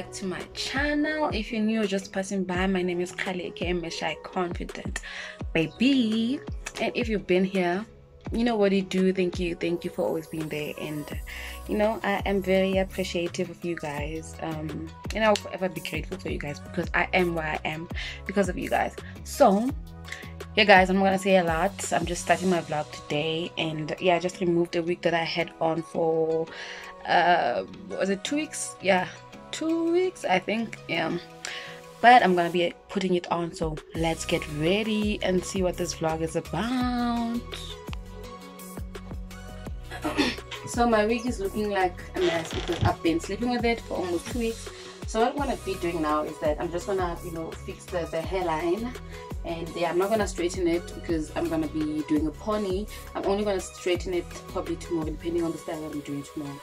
back to my channel. If you're new or just passing by, my name is Kali, aka Shy Confident Baby. And if you've been here, you know what you do. Thank you for always being there. And you know, I am very appreciative of you guys, and I'll forever be grateful for you guys, because I am where I am because of you guys. So yeah guys, I'm not gonna say a lot. I'm just starting my vlog today, and yeah, I just removed a wig that I had on for was it 2 weeks? Yeah, 2 weeks I think. Yeah, but I'm gonna be putting it on, so let's get ready and see what this vlog is about. So my wig is looking like a mess because I've been sleeping with it for almost 2 weeks. So what I'm gonna be doing now is that I'm just gonna, you know, fix the hairline. And yeah, I'm not gonna straighten it because I'm gonna be doing a pony. I'm only gonna straighten it probably tomorrow, depending on the style that I'm doing tomorrow.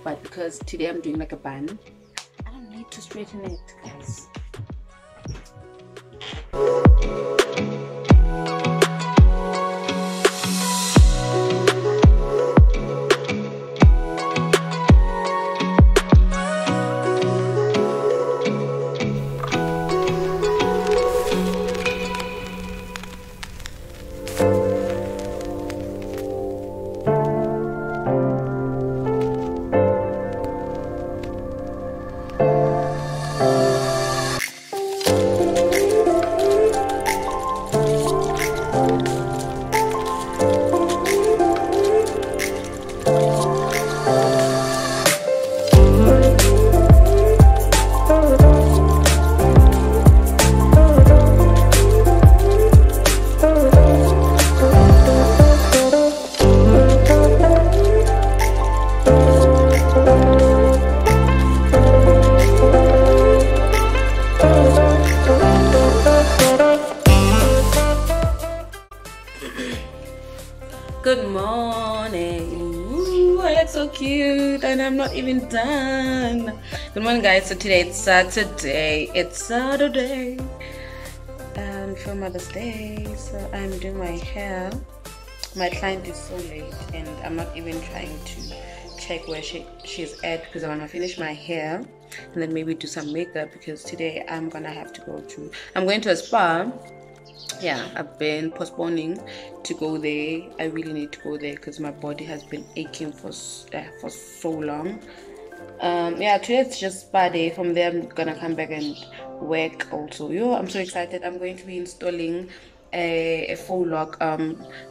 But because today I'm doing like a bun, I don't need to straighten it, guys. Good morning. Ooh, I look so cute and I'm not even done. Good morning guys. So today it's Saturday. For Mother's Day. So I'm doing my hair. My client is so late and I'm not even trying to check where she's at, because I want to finish my hair and then maybe do some makeup, because today I'm going to a spa. Yeah, I've been postponing to go there. I really need to go there because my body has been aching for so long. Yeah, today it's just spa day. From there I'm gonna come back and work also. Yo, I'm so excited. I'm going to be installing a full lock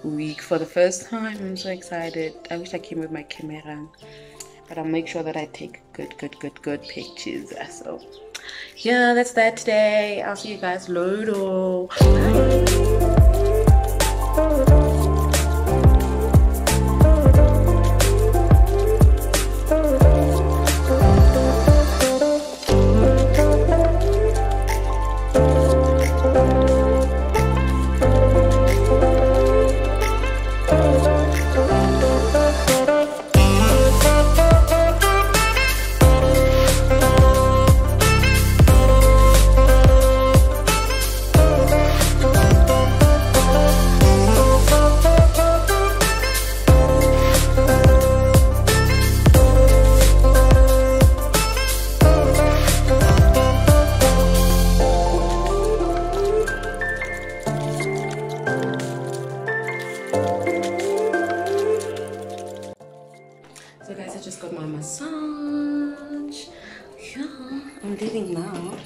wig for the first time. I'm so excited. I wish I came with my camera, but I'll make sure that I take good pictures. So yeah, that's that today. I'll see you guys later. So guys, I just got my massage. Yeah, I'm leaving now.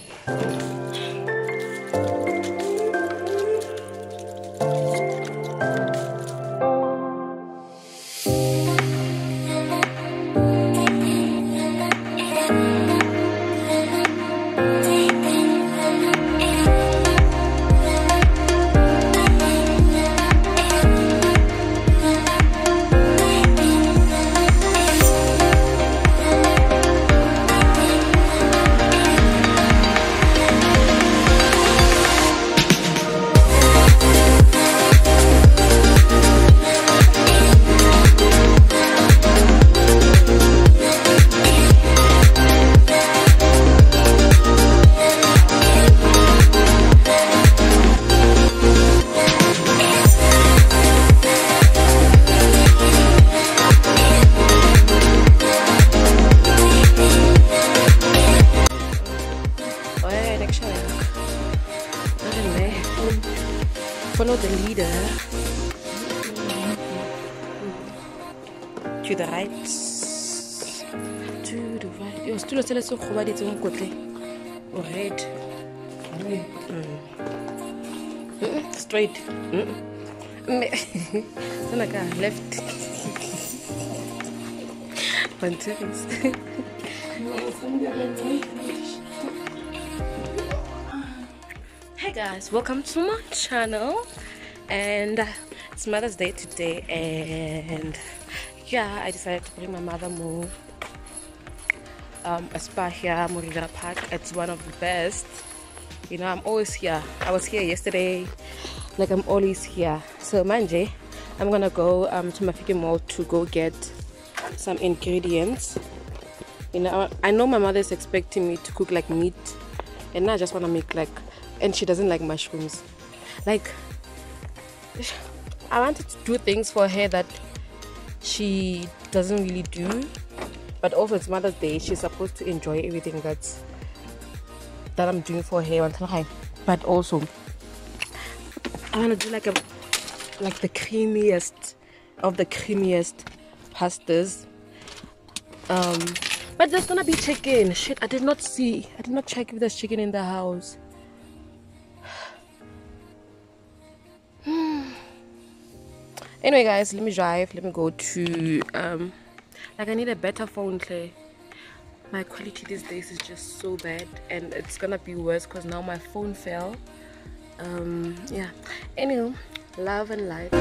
Follow the leader to the right. To the right. Yo, still tell us so it's on kotle. Or red. Straight. Left. Hey guys, welcome to my channel, and it's Mother's Day today, and yeah, I decided to bring my mother more a spa here, Morigara Park. It's one of the best. You know, I'm always here. I was here yesterday, like I'm always here. So manje, I'm gonna go to Mafike Mall to go get some ingredients. You know, I know my mother is expecting me to cook like meat, and now I just want to make like, and she doesn't like mushrooms. Like, I wanted to do things for her that she doesn't really do, but also it's Mother's Day. She's supposed to enjoy everything that I'm doing for her. But also I want to do like the creamiest of the creamiest pastas. But there's gonna be chicken. Shit, I did not check if there's chicken in the house. Anyway guys, let me drive. Let me go to like I need a better phone, Clay. My quality these days is just so bad, and it's gonna be worse because now my phone fell. Yeah, anyway, love and light.